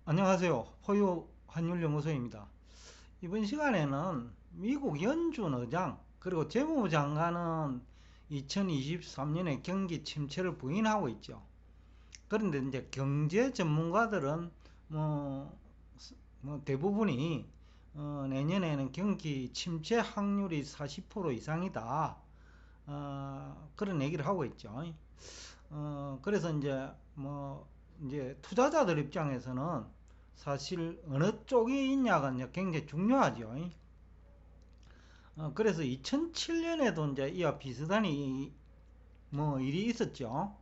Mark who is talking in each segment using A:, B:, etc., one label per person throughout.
A: 안녕하세요. 호요 환율연구소입니다. 이번 시간에는 미국 연준 의장 그리고 재무부 장관은 2023년에 경기 침체를 부인하고 있죠. 그런데 이제 경제 전문가들은 뭐, 대부분이 내년에는 경기 침체 확률이 40% 이상이다. 그런 얘기를 하고 있죠. 그래서 이제 투자자들 입장에서는 사실 어느 쪽이 있냐가 이제 굉장히 중요하죠. 그래서 2007년에도 이제 이와 비슷한 일이 있었죠.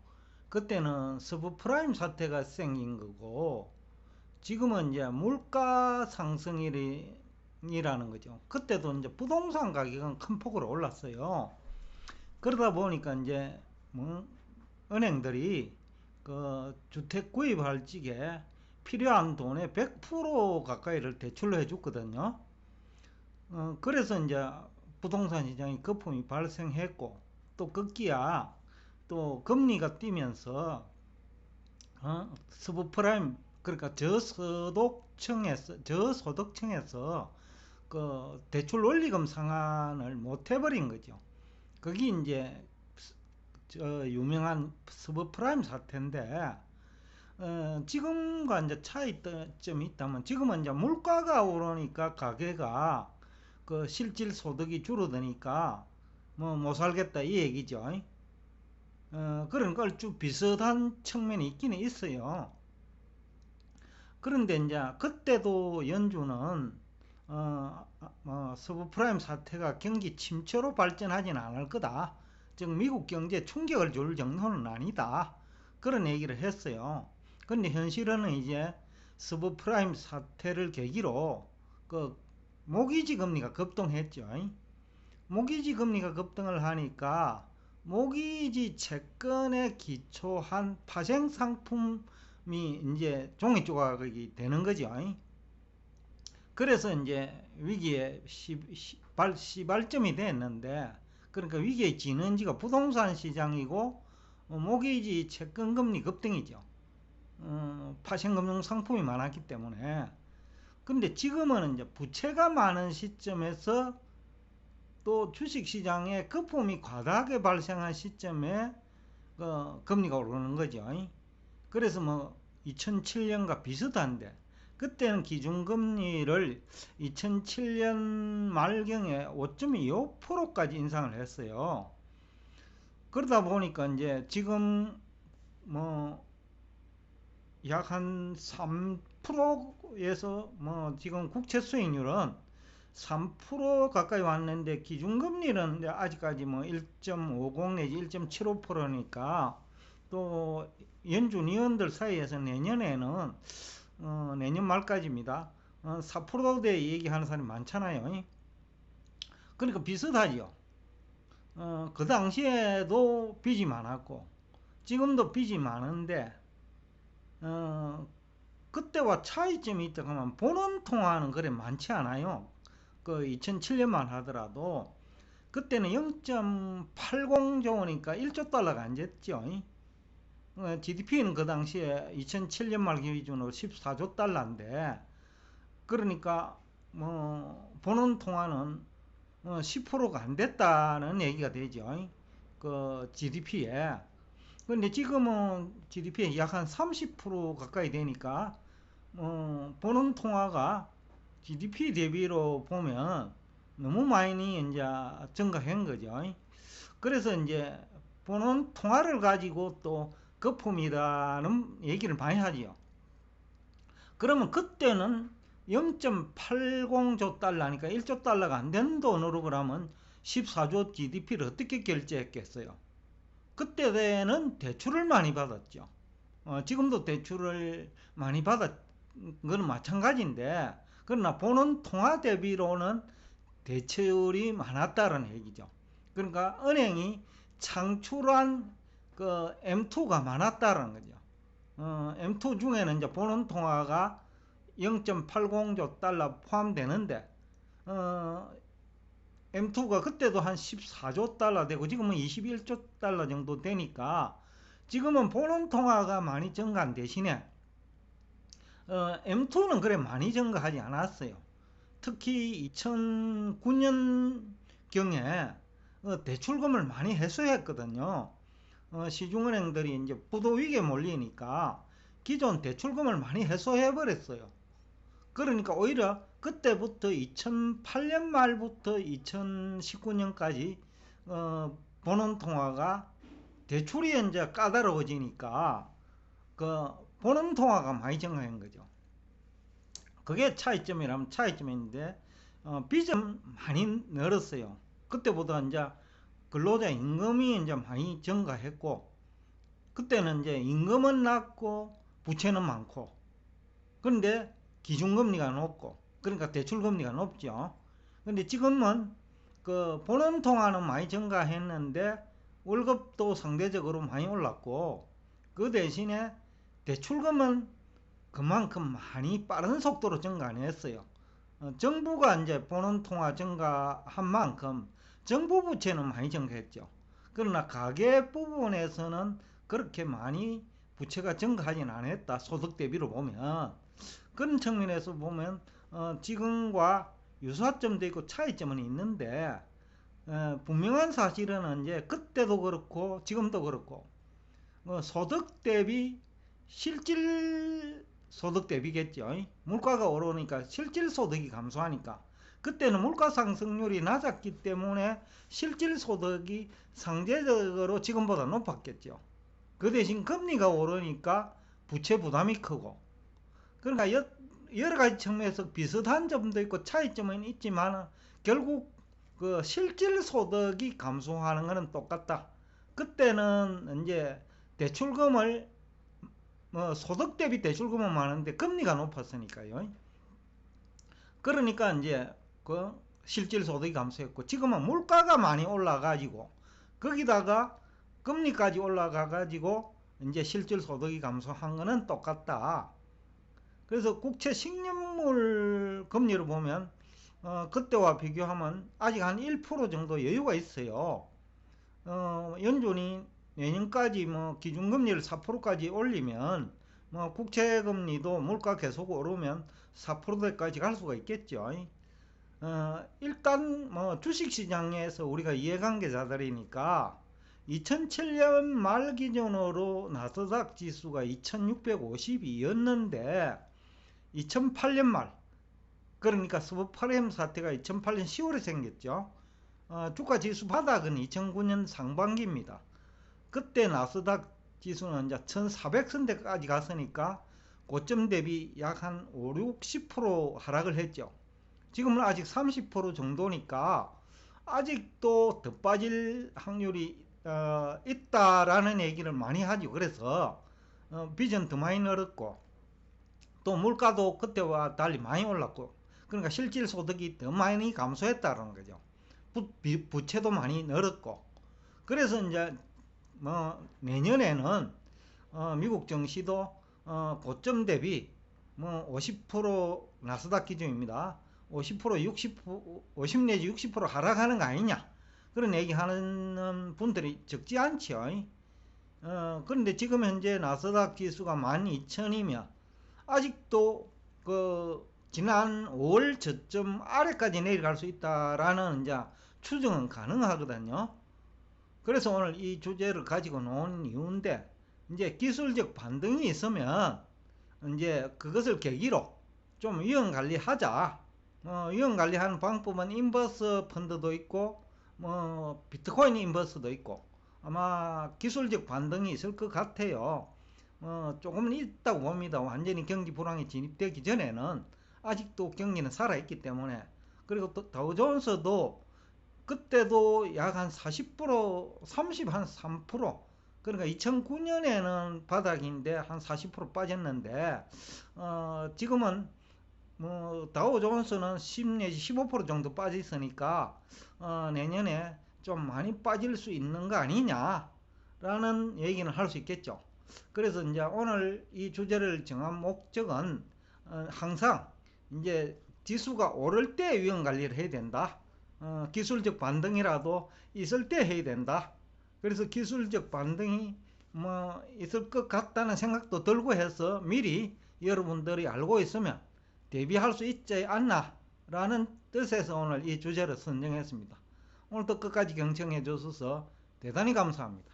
A: 그때는 서브프라임 사태가 생긴 거고, 지금은 이제 물가 상승이라는 거죠. 그때도 이제 부동산 가격은 큰 폭으로 올랐어요. 그러다 보니까 이제 뭐 은행들이 그 주택 구입할 적에 필요한 돈의 100% 가까이를 대출로 해줬거든요. 그래서 이제 부동산 시장이 거품이 발생했고, 또 급기야 또 금리가 뛰면서 서브프라임, 그러니까 저소득층에서 그 대출 원리금 상환을 못 해버린 거죠. 그게 이제 유명한 서브프라임 사태인데, 지금과 이제 차이점이 있다면, 지금은 이제 물가가 오르니까 가게가 그 실질 소득이 줄어드니까 뭐 못 살겠다 이 얘기죠. 그런 걸 쭉 비슷한 측면이 있기는 있어요. 그런데 이제 그때도 연준은 서브프라임 사태가 경기 침체로 발전하진 않을 거다. 즉 미국 경제에 충격을 줄 정도는 아니다. 그런 얘기를 했어요. 그런데 현실은 이제 서브프라임 사태를 계기로 그 모기지 금리가 급등했죠. 모기지 금리가 급등을 하니까 모기지 채권에 기초한 파생 상품이 이제 종이 조각이 되는 거죠. 그래서 이제 위기의 시발점이 됐는데, 그러니까 위기의 진원지가 부동산 시장이고 모기지 채권 금리 급등이죠. 파생금융 상품이 많았기 때문에. 근데 지금은 이제 부채가 많은 시점에서 또 주식시장에 거품이 과다하게 발생한 시점에 금리가 오르는 거죠. 그래서 뭐 2007년과 비슷한데, 그때는 기준금리를 2007년 말경에 5.25%까지 인상을 했어요. 그러다 보니까 이제 지금 뭐 약 한 3%에서 뭐 지금 국채 수익률은 3% 가까이 왔는데, 기준금리는 아직까지 뭐 1.50 내지 1.75%니까 또 연준 위원들 사이에서 내년에는 내년 말까지입니다. 4%대 얘기하는 사람이 많잖아요. 그러니까 비슷하죠. 그 당시에도 빚이 많았고 지금도 빚이 많은데, 어, 그때와 차이점이 있다 하면 보는 통화는 그래 많지 않아요. 그 2007년만 하더라도 그때는 0.80조 원이니까 1조 달러가 안 됐죠. GDP는 그 당시에 2007년 말 기준으로 14조 달러인데, 그러니까 뭐 보는 통화는 10%가 안 됐다는 얘기가 되죠. 그 GDP에. 근데 지금은 GDP에 약 한 30% 가까이 되니까 보는 통화가 GDP 대비로 보면 너무 많이 이제 증가한 거죠. 그래서 이제 보는 통화를 가지고 또 거품이라는 얘기를 많이 하지요. 그러면 그때는 0.80조 달러니까 1조 달러가 안 되는 돈으로 그러면 14조 GDP를 어떻게 결제했겠어요? 그때는 대출을 많이 받았죠. 지금도 대출을 많이 받았 거는 마찬가지인데, 그러나 보는 통화 대비로는 대출이 많았다는 얘기죠. 그러니까 은행이 창출한 그 M2가 많았다는 거죠. M2 중에는 이제 보는 통화가 0.80조 달러 포함되는데, M2가 그때도 한 14조 달러 되고 지금은 21조 달러 정도 되니까, 지금은 보는 통화가 많이 증가한 대신에 M2는 그래 많이 증가하지 않았어요. 특히 2009년경에 대출금을 많이 해소했거든요. 시중은행들이 이제 부도 위기에 몰리니까 기존 대출금을 많이 해소해 버렸어요. 그러니까 오히려 그때부터 2008년 말부터 2019년까지 본원통화가 대출이 이제 까다로워지니까 그 본원통화가 많이 증가한 거죠. 그게 차이점이라면 차이점인데 빚은 많이 늘었어요. 그때보다 이제 근로자 임금이 이제 많이 증가했고, 그때는 이제 임금은 낮고 부채는 많고, 그런데 기준금리가 높고, 그러니까 대출금리가 높죠. 근데 지금은 그 본원통화는 많이 증가했는데 월급도 상대적으로 많이 올랐고, 그 대신에 대출금은 그만큼 많이 빠른 속도로 증가 안 했어요. 정부가 이제 본원통화 증가한 만큼 정부 부채는 많이 증가했죠. 그러나 가계 부분에서는 그렇게 많이 부채가 증가하진 않았다. 소득 대비로 보면. 그런 측면에서 보면 지금과 유사점도 있고 차이점은 있는데, 분명한 사실은 이제 그때도 그렇고 지금도 그렇고 소득 대비 실질 소득 대비겠죠. 물가가 오르니까 실질 소득이 감소하니까, 그때는 물가 상승률이 낮았기 때문에 실질 소득이 상대적으로 지금보다 높았겠죠. 그 대신 금리가 오르니까 부채 부담이 크고, 그러니까 여러 가지 측면에서 비슷한 점도 있고 차이점은 있지만 결국 그 실질 소득이 감소하는 것은 똑같다. 그때는 이제 대출금을 소득 대비 대출금은 많은데 금리가 높았으니까요. 그러니까 이제 그 실질 소득이 감소했고, 지금은 물가가 많이 올라가지고 거기다가 금리까지 올라가가지고 이제 실질 소득이 감소한 거는 똑같다. 그래서 국채 신용물 금리를 보면 그때와 비교하면 아직 한 1% 정도 여유가 있어요. 연준이 내년까지 기준금리를 4%까지 올리면 국채금리도 물가 계속 오르면 4%대까지 갈 수가 있겠죠. 일단 주식시장에서 우리가 이해관계자들이니까 2007년 말 기준으로 나스닥 지수가 2652였는데 2008년 말, 그러니까 서브프라임 사태가 2008년 10월에 생겼죠. 주가 지수 바닥은 2009년 상반기입니다. 그때 나스닥 지수는 이제 1400선대까지 갔으니까 고점 대비 약 한 5, 60% 하락을 했죠. 지금은 아직 30% 정도니까 아직도 더 빠질 확률이 있다라는 얘기를 많이 하죠. 그래서 빚은 더 많이 늘었고, 또 물가도 그때와 달리 많이 올랐고, 그러니까 실질 소득이 더 많이 감소했다는 거죠. 부채도 많이 늘었고, 그래서 이제 내년에는 미국 증시도 고점 대비 50% 나스닥 기준입니다. 50% 50 내지 60% 하락하는 거 아니냐, 그런 얘기하는 분들이 적지 않죠. 그런데 지금 현재 나스닥 지수가 12,000이면 아직도 그 지난 5월 저점 아래까지 내려갈 수 있다라는 이제 추정은 가능하거든요. 그래서 오늘 이 주제를 가지고 놓은 이유인데, 이제 기술적 반등이 있으면 이제 그것을 계기로 좀 위험 관리하자. 위험 관리하는 방법은 인버스 펀드도 있고 비트코인 인버스도 있고 아마 기술적 반등이 있을 것 같아요. 조금은 있다고 봅니다. 완전히 경기 불황이 진입되기 전에는 아직도 경기는 살아있기 때문에. 그리고 또 다우존스도 그때도 약 한 40%, 30, 한 3%, 그러니까 2009년에는 바닥인데 한 40% 빠졌는데 지금은 다우존스는 10 내지 15% 정도 빠져 있으니까 내년에 좀 많이 빠질 수 있는 거 아니냐라는 얘기는 할 수 있겠죠. 그래서 이제 오늘 이 주제를 정한 목적은 항상 이제 지수가 오를 때 위험 관리를 해야 된다. 기술적 반등이라도 있을 때 해야 된다. 그래서 기술적 반등이 있을 것 같다는 생각도 들고 해서 미리 여러분들이 알고 있으면 대비할 수 있지 않나 라는 뜻에서 오늘 이 주제를 선정했습니다. 오늘도 끝까지 경청해 주셔서 대단히 감사합니다.